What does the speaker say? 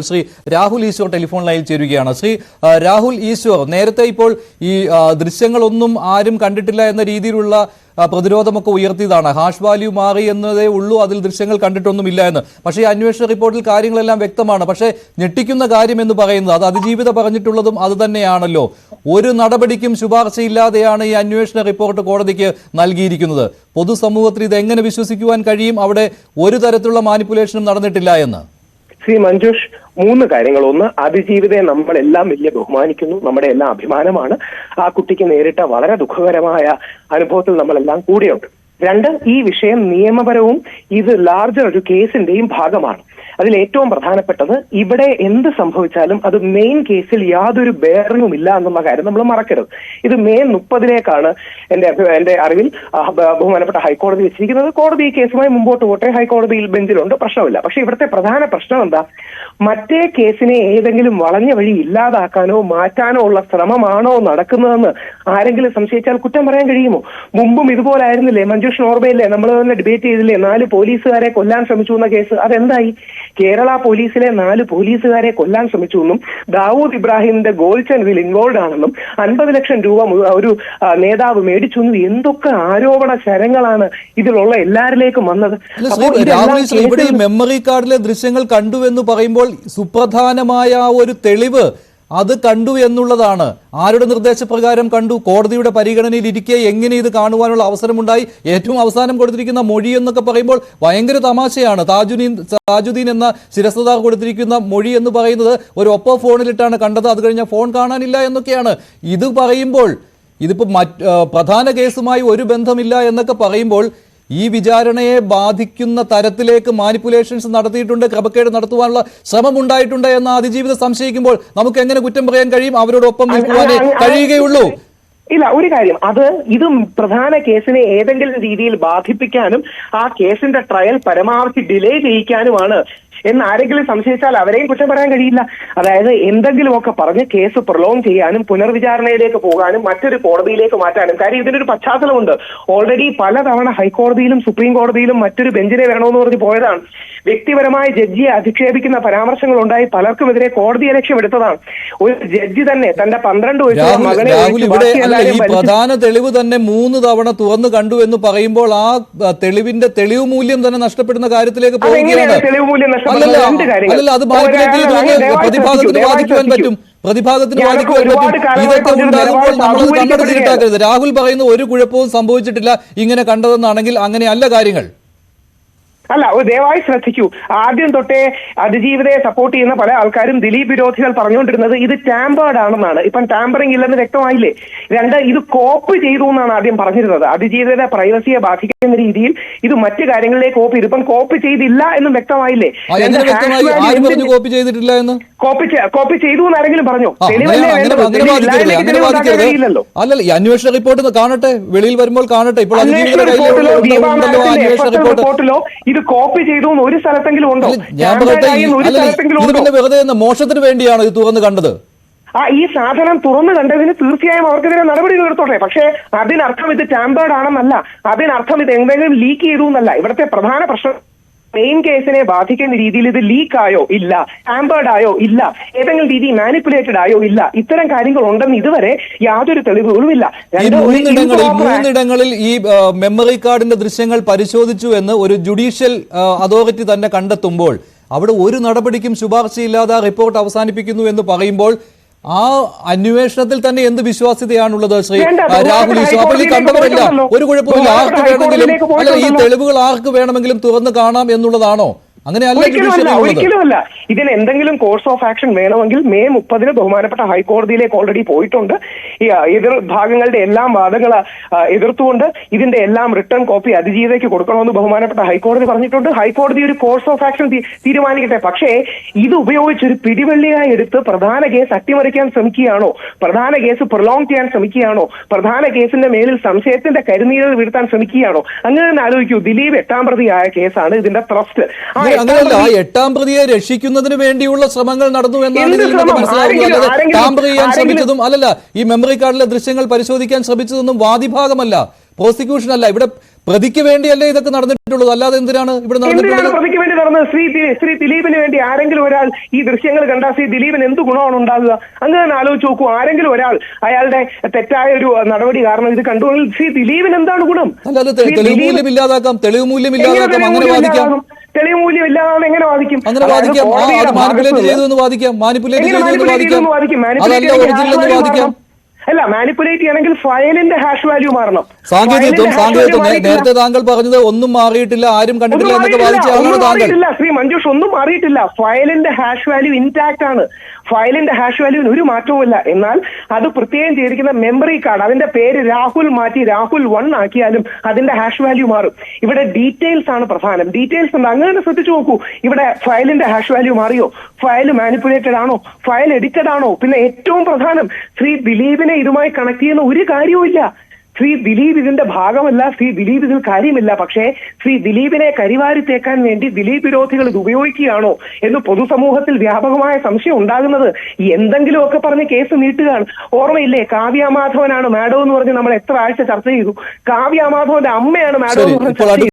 Shri Rahul Easwar telephone ലൈനിൽ ചേരുകയാണ്. ശ്രീ രാഹുൽ ഈശ്വർ, നേരത്തെ ഇപ്പോൾ ഈ ദൃശ്യങ്ങളൊന്നും ആരും കണ്ടിട്ടില്ല എന്ന രീതിയിലുള്ള പ്രതിരോധമൊക്കെ ഉയർത്തിയതാണ്. ഹാഷ് വാല്യൂ മാറി എന്നതേ ഉള്ളൂ, അതിൽ ദൃശ്യങ്ങൾ കണ്ടിട്ടൊന്നുമില്ല എന്ന്. പക്ഷേ ഈ അന്വേഷണ റിപ്പോർട്ടിൽ കാര്യങ്ങളെല്ലാം വ്യക്തമാണ്. പക്ഷേ ഞെട്ടിക്കുന്ന കാര്യം എന്ന് പറയുന്നത്, അത് അതിജീവിത പറഞ്ഞിട്ടുള്ളതും അത് തന്നെയാണല്ലോ. ഒരു നടപടിക്കും ശുപാർശയില്ലാതെയാണ് ഈ അന്വേഷണ റിപ്പോർട്ട് കോടതിക്ക് നൽകിയിരിക്കുന്നത്. പൊതുസമൂഹത്തിൽ ഇത് എങ്ങനെ വിശ്വസിക്കുവാൻ കഴിയും അവിടെ ഒരു തരത്തിലുള്ള മാനിപ്പുലേഷനും നടന്നിട്ടില്ല എന്ന്? ശ്രീ മഞ്ജുഷ്, 3 കാര്യങ്ങൾ. ഒന്ന്, അതിജീവിതയെ നമ്മളെല്ലാം വലിയ ബഹുമാനിക്കുന്നു, നമ്മുടെ എല്ലാം അഭിമാനമാണ്. ആ കുട്ടിക്ക് നേരിട്ട വളരെ ദുഃഖകരമായ അനുഭവത്തിൽ നമ്മളെല്ലാം കൂടെയുണ്ട്. 2, ഈ വിഷയം നിയമപരവും ഇത് ലാർജർ ഒരു കേസിന്റെയും ഭാഗമാണ്. അതിൽ ഏറ്റവും പ്രധാനപ്പെട്ടത്, ഇവിടെ എന്ത് സംഭവിച്ചാലും അത് മെയിൻ കേസിൽ യാതൊരു ബെയറിംഗും ഇല്ല എന്നുള്ള കാര്യം നമ്മൾ മറക്കരുത്. ഇത് മെയ് 30 എന്റെ അറിവിൽ ബഹുമാനപ്പെട്ട ഹൈക്കോടതി വെച്ചിരിക്കുന്നത്. കോടതി ഈ കേസുമായി മുമ്പോട്ട് പോട്ടെ, ഹൈക്കോടതിയിൽ ബെഞ്ചിലുണ്ട്, പ്രശ്നമില്ല. പക്ഷെ ഇവിടുത്തെ പ്രധാന പ്രശ്നം എന്താ, മറ്റേ കേസിനെ ഏതെങ്കിലും വളഞ്ഞ വഴി ഇല്ലാതാക്കാനോ മാറ്റാനോ ഉള്ള ശ്രമമാണോ നടക്കുന്നതെന്ന് ആരെങ്കിലും സംശയിച്ചാൽ കുറ്റം പറയാൻ കഴിയുമോ? മുമ്പും ഇതുപോലെ ആയിരുന്നില്ലേ? മഞ്ജുഷ് ഓർമ്മയില്ലേ, നമ്മൾ തന്നെ ഡിബേറ്റ് ചെയ്തില്ലേ 4 പോലീസുകാരെ കൊല്ലാൻ ശ്രമിച്ചു എന്ന കേസ്? അതെന്തായി? കേരള പോലീസിലെ 4 പോലീസുകാരെ കൊല്ലാൻ ശ്രമിച്ചു എന്നും ദാവൂദ് ഇബ്രാഹിമിന്റെ ഗോൾച്ചൻ ഇതിൽ ഇൻവോൾവ് ആണെന്നും 50 ലക്ഷം രൂപ ഒരു നേതാവ് മേടിച്ചു എന്നും എന്തൊക്കെ ആരോപണ ശരങ്ങളാണ് ഇതിലുള്ള എല്ലാവരിലേക്കും വന്നത്. ഇവിടെ മെമ്മറി കാർഡിലെ ദൃശ്യങ്ങൾ കണ്ടു എന്ന് പറയുമ്പോൾ സുപ്രധാനമായ ഒരു തെളിവ് അത് കണ്ടു എന്നുള്ളതാണ്. ആരുടെ നിർദ്ദേശപ്രകാരം കണ്ടു? കോടതിയുടെ പരിഗണനയിൽ ഇരിക്കെ എങ്ങനെ ഇത് കാണുവാനുള്ള അവസരമുണ്ടായി? ഏറ്റവും അവസാനം കൊടുത്തിരിക്കുന്ന മൊഴി എന്നൊക്കെ പറയുമ്പോൾ ഭയങ്കര തമാശയാണ്. താജുദ്ദീൻ എന്ന ശിരസ്ത്രധാർ കൊടുത്തിരിക്കുന്ന മൊഴി എന്ന് പറയുന്നത് ഒരു ഒപ്പോ ഫോണിലിട്ടാണ് കണ്ടത്, അത് കഴിഞ്ഞാൽ ഫോൺ കാണാനില്ല എന്നൊക്കെയാണ്. ഇത് പറയുമ്പോൾ ഇതിപ്പോ പ്രധാന കേസുമായി ഒരു ബന്ധമില്ല എന്നൊക്കെ പറയുമ്പോൾ ഈ വിചാരണയെ ബാധിക്കുന്ന തരത്തിലേക്ക് മാനിപ്പുലേഷൻസ് നടത്തിയിട്ടുണ്ട്, ക്രമക്കേട് നടത്തുവാനുള്ള ശ്രമം ഉണ്ടായിട്ടുണ്ട് എന്ന് അതിജീവിത സംശയിക്കുമ്പോൾ നമുക്ക് എങ്ങനെ കുറ്റം പറയാൻ കഴിയും? അവരോടൊപ്പം നിൽക്കുവാനേ കഴിയുകയുള്ളൂ. ഇല്ല, ഒരു കാര്യം, ഇത് പ്രധാന കേസിനെ ഏതെങ്കിലും രീതിയിൽ ബാധിപ്പിക്കാനും ആ കേസിന്റെ ട്രയൽ പരമാവധി ഡിലേ ചെയ്യിക്കാനുമാണ് എന്ന് ആരെങ്കിലും സംശയിച്ചാൽ അവരെയും കുറ്റം പറയാൻ കഴിയില്ല. അതായത് എന്തെങ്കിലുമൊക്കെ പറഞ്ഞ് കേസ് പ്രൊലോങ് ചെയ്യാനും പുനർവിചാരണയിലേക്ക് പോകാനും മറ്റൊരു കോടതിയിലേക്ക് മാറ്റാനും. കാര്യം ഇതിനൊരു പശ്ചാത്തലമുണ്ട്. ഓൾറെഡി പലതവണ ഹൈക്കോടതിയിലും സുപ്രീം കോടതിയിലും മറ്റൊരു ബെഞ്ചിനെ വേണമെന്ന് പറഞ്ഞ് പോയതാണ്. വ്യക്തിപരമായ ജഡ്ജിയെ അധിക്ഷേപിക്കുന്ന പരാമർശങ്ങൾ ഉണ്ടായി പലർക്കുമെതിരെ കോടതി ലക്ഷ്യമെടുത്തതാണ്. ഒരു ജഡ്ജി തന്നെ തന്റെ 12 വയസ്സുള്ള മകനെ പ്രധാന തെളിവ് തന്നെ 3 തവണ തുറന്നു കണ്ടു എന്ന് പറയുമ്പോൾ ആ തെളിവിന്റെ തെളിവ് മൂല്യം തന്നെ നഷ്ടപ്പെടുന്ന കാര്യത്തിലേക്ക് പോവുകയാണ്. തെളിവ് മൂല്യം അല്ലല്ല, അത് പ്രതിഭാഗത്തിന് വാദിക്കുവാൻ പറ്റും, പ്രതിഭാഗത്തിന് വാദിക്കുവാൻ പറ്റും. ഇതൊക്കെ ഉണ്ടാകുമ്പോൾ നമ്മളത് കണ്ണട തിരിട്ടാക്കരുത്. രാഹുൽ പറയുന്ന ഒരു കുഴപ്പവും സംഭവിച്ചിട്ടില്ല ഇങ്ങനെ കണ്ടതെന്നാണെങ്കിൽ അങ്ങനെയല്ല കാര്യങ്ങൾ. അല്ല, ദയവായി ശ്രദ്ധിക്കൂ. ആദ്യം തൊട്ടേ അതിജീവിതയെ സപ്പോർട്ട് ചെയ്യുന്ന പല ആൾക്കാരും ദിലീപ് വിരോധികൾ പറഞ്ഞുകൊണ്ടിരുന്നത് ഇത് ടാമ്പേർഡ് ആണെന്നാണ്. ഇപ്പം ടാമ്പറിംഗ് ഇല്ലെന്ന് വ്യക്തമായില്ലേ? 2, ഇത് കോപ്പി ചെയ്തു എന്നാണ് ആദ്യം പറഞ്ഞിരുന്നത്. അതിജീവിതയുടെ പ്രൈവസിയെ ബാധിക്കുന്ന രീതിയിൽ ഇത് മറ്റു കാര്യങ്ങളിലേക്ക് കോപ്പി ചെയ്തു. ഇപ്പം കോപ്പി ചെയ്തില്ല എന്നും വ്യക്തമായില്ലേ? കോപ്പി ചെയ്തിട്ടില്ല എന്ന് കോപ്പി ചെയ്തു എന്ന് ആരെങ്കിലും പറഞ്ഞോ? അല്ലല്ല, ഈ അന്വേഷണ റിപ്പോർട്ട് കാണട്ടെ, വെളിയിൽ വരുമ്പോൾ കാണട്ടെ. ഇപ്പോൾ റിപ്പോർട്ടിലോ ഇത് കോപ്പി ചെയ്തു ഒരു സ്ഥലത്തെങ്കിലും ഉണ്ടോ? പിന്നെ വെറുതെ മോശത്തിന് വേണ്ടിയാണ് ഇത് തുറന്ന് കണ്ടത്. ഈ സാധനം തുറന്നു കണ്ടതിന് തീർച്ചയായും അവർക്കെതിരെ നടപടികൾ എടുത്തോട്ടെ. പക്ഷേ അതിനർത്ഥം ഇത് ടാമ്പേർഡ് ആണെന്നല്ല, അതിനർത്ഥം ഇത് എന്തെങ്കിലും ലീക്ക് ചെയ്തു എന്നല്ല. ഇവിടുത്തെ പ്രധാന പ്രശ്നം മെയിൻ കേസിനെ ബാധിക്കുന്ന രീതിയിൽ ഇത് ലീക്ക് ആയോ ഇല്ല, ടാമ്പേർഡ് ആയോ ഇല്ല, ഏതെങ്കിലും രീതി മാനിപ്പുലേറ്റഡ് ആയോ ഇല്ല. ഇത്തരം കാര്യങ്ങൾ ഉണ്ടെന്ന് ഇതുവരെ യാതൊരു തെളിവുകളുമില്ല. 3 ഈ മെമ്മറി കാർഡിന്റെ ദൃശ്യങ്ങൾ പരിശോധിച്ചു എന്ന് ഒരു ജുഡീഷ്യൽ അതോറിറ്റി തന്നെ കണ്ടെത്തുമ്പോൾ അവിടെ ഒരു നടപടിക്കും ശുപാർശയില്ലാതെ റിപ്പോർട്ട് അവസാനിപ്പിക്കുന്നു എന്ന് പറയുമ്പോൾ ആ അന്വേഷണത്തിൽ തന്നെ എന്ത് വിശ്വാസ്യതയാണുള്ളത് ശ്രീ രാഹുൽ ഈശ്വർ? അപ്പോൾ ഈ കണ്ടവരെല്ലാം ഒരു കുഴപ്പമില്ല, ആർക്ക് വേണമെങ്കിലും അല്ല ഈ തെളിവുകൾ ആർക്ക് വേണമെങ്കിലും തുറന്ന് കാണാം എന്നുള്ളതാണോ? ഒരിക്കലുമല്ല. ഇതിന് എന്തെങ്കിലും കോഴ്സ് ഓഫ് ആക്ഷൻ വേണമെങ്കിൽ മെയ് 30 ബഹുമാനപ്പെട്ട ഹൈക്കോടതിയിലേക്ക് ഓൾറെഡി പോയിട്ടുണ്ട്. ഈ എതിർ ഭാഗങ്ങളുടെ എല്ലാം വാദങ്ങൾ എതിർത്തുകൊണ്ട് ഇതിന്റെ എല്ലാം റിട്ടേൺ കോപ്പി അതിജീവിതയ്ക്ക് കൊടുക്കണമെന്ന് ബഹുമാനപ്പെട്ട ഹൈക്കോടതി പറഞ്ഞിട്ടുണ്ട്. ഹൈക്കോടതി ഒരു കോഴ്സ് ഓഫ് ആക്ഷൻ തീരുമാനിക്കട്ടെ. പക്ഷേ ഇത് ഉപയോഗിച്ചൊരു പിടിവള്ളിയായി എടുത്ത് പ്രധാന കേസ് അട്ടിമറിക്കാൻ ശ്രമിക്കുകയാണോ? പ്രധാന കേസ് പ്രൊലോങ് ചെയ്യാൻ ശ്രമിക്കുകയാണോ? പ്രധാന കേസിന്റെ മേലിൽ സംശയത്തിന്റെ കരുനീരൽ വീഴ്ത്താൻ ശ്രമിക്കുകയാണോ? അങ്ങനെ തന്നെ ആലോചിക്കൂ. ദിലീപ് 8ാം പ്രതിയായ കേസാണ് ഇതിന്റെ ത്രസ്റ്റ്. അങ്ങനെയല്ല, 8ാം പ്രതിയെ രക്ഷിക്കുന്നതിന് വേണ്ടിയുള്ള ശ്രമങ്ങൾ നടന്നു എന്നാണ് ഇതിൽ നിന്ന് മനസ്സിലാവുന്നത്. ടാമ്പർ ചെയ്യാൻ ശ്രമിച്ചതും അല്ലല്ല, ഈ മെമ്മറി കാർഡിലെ ദൃശ്യങ്ങൾ പരിശോധിക്കാൻ ശ്രമിച്ചതൊന്നും വാദിഭാഗമല്ല, പ്രോസിക്യൂഷൻ അല്ല. ഇവിടെ പ്രതിക്ക് വേണ്ടിയല്ലേ ഇതൊക്കെ നടന്നിട്ടുള്ളത്, അല്ലാതെ എന്തിനാണ് ഇവിടെ നടന്നിട്ടുള്ളത്? പ്രതിക്ക് വേണ്ടി നടന്നത്? ശ്രീ ദിലീപിന് വേണ്ടി ആരെങ്കിലും ഒരാൾ ഈ ദൃശ്യങ്ങൾ കണ്ടാൽ ശ്രീ ദിലീപിന് എന്ത് ഗുണമാണ് ഉണ്ടാകുക? അങ്ങനെ ആലോചിച്ച് നോക്കൂ. ആരെങ്കിലും ഒരാൾ അയാളുടെ തെറ്റായ ഒരു നടപടി കാരണം ഇത് കണ്ടുവെങ്കിൽ ശ്രീ ദിലീപിന് എന്താണ് ഗുണം? അല്ലാതെ തെളിവ് മൂല്യം ഇല്ലാതാക്കാം, തെളിവ് മൂല്യം ഇല്ലാതാക്കാം, അങ്ങനെ വാദിക്കാം. തെളിവ് മൂല്യം ഇല്ലാതെ എങ്ങനെ വാദിക്കും? അങ്ങനെ വാദിക്കാം. മാനിപ്പുലേറ്റ് ചെയ്തു എന്ന് വാദിക്കാം, മാനിപ്പുലേറ്റ് ചെയ്തു എന്ന് വാദിക്കാം, അതല്ല ഒറിജിനൽ എന്ന് വാദിക്കാം. അല്ല, മാനിപ്പുലേറ്റ് ചെയ്യണമെങ്കിൽ ഫയലിന്റെ ഹാഷ് വാല്യൂ മാറണം. സാങ്കേതികത്വം നേരത്തെ താങ്കൾ പറഞ്ഞത് ഒന്നും മാറിയിട്ടില്ല, ആരും കണ്ടിട്ടില്ല എന്നൊക്കെ വാദിച്ച ആളാണ് താങ്കൾ. ശ്രീ മഞ്ജുഷ്, ഒന്നും മാറിയിട്ടില്ല. ഫയലിന്റെ ഹാഷ് വാല്യൂ ഇൻടാക്ട് ആണ്. ഫയലിന്റെ ഹാഷ് വാല്യൂവിന് ഒരു മാറ്റവുമില്ല. എന്നാൽ അത് പ്രത്യേകം ചെയ്തിരിക്കുന്ന മെമ്മറി കാർഡ്, അതിന്റെ പേര് രാഹുൽ മാറ്റി രാഹുൽ 1 ആക്കിയാലും അതിന്റെ ഹാഷ് വാല്യൂ മാറും. ഇവിടെ ഡീറ്റെയിൽസ് ആണ് പ്രധാനം. ഡീറ്റെയിൽസ് ഉണ്ട്. അങ്ങനെ ശ്രദ്ധിച്ചു നോക്കൂ. ഇവിടെ ഫയലിന്റെ ഹാഷ് വാല്യൂ മാറിയോ? ഫയൽ മാനിപ്പുലേറ്റഡ് ആണോ? ഫയൽ എഡിറ്റഡ് ആണോ? പിന്നെ ഏറ്റവും പ്രധാനം, ശ്രീ ദിലീപിനെ ഇതുമായി കണക്ട് ചെയ്യുന്ന ഒരു കാര്യവുമില്ല. ശ്രീ ദിലീപ് ഇതിന്റെ ഭാഗമല്ല, ശ്രീ ദിലീപ് ഇതിൽ കാര്യമില്ല. പക്ഷേ ശ്രീ ദിലീപിനെ കരിവാരിത്തേക്കാൻ വേണ്ടി ദിലീപ് വിരോധികൾ ഇത് ഉപയോഗിക്കുകയാണോ എന്ന് പൊതുസമൂഹത്തിൽ വ്യാപകമായ സംശയം ഉണ്ടാകുന്നത്. എന്തെങ്കിലുമൊക്കെ പറഞ്ഞ് കേസ് നീട്ടുകയാണ്. ഓർമ്മയില്ലേ, കാവ്യ മാധവനാണ് മാഡം എന്ന് പറഞ്ഞ് നമ്മൾ എത്ര ആഴ്ച ചർച്ച ചെയ്തു. കാവ്യ മാധവന്റെ അമ്മയാണ് മാഡം എന്ന് പറഞ്ഞ് ചർച്ച ചെയ്തു.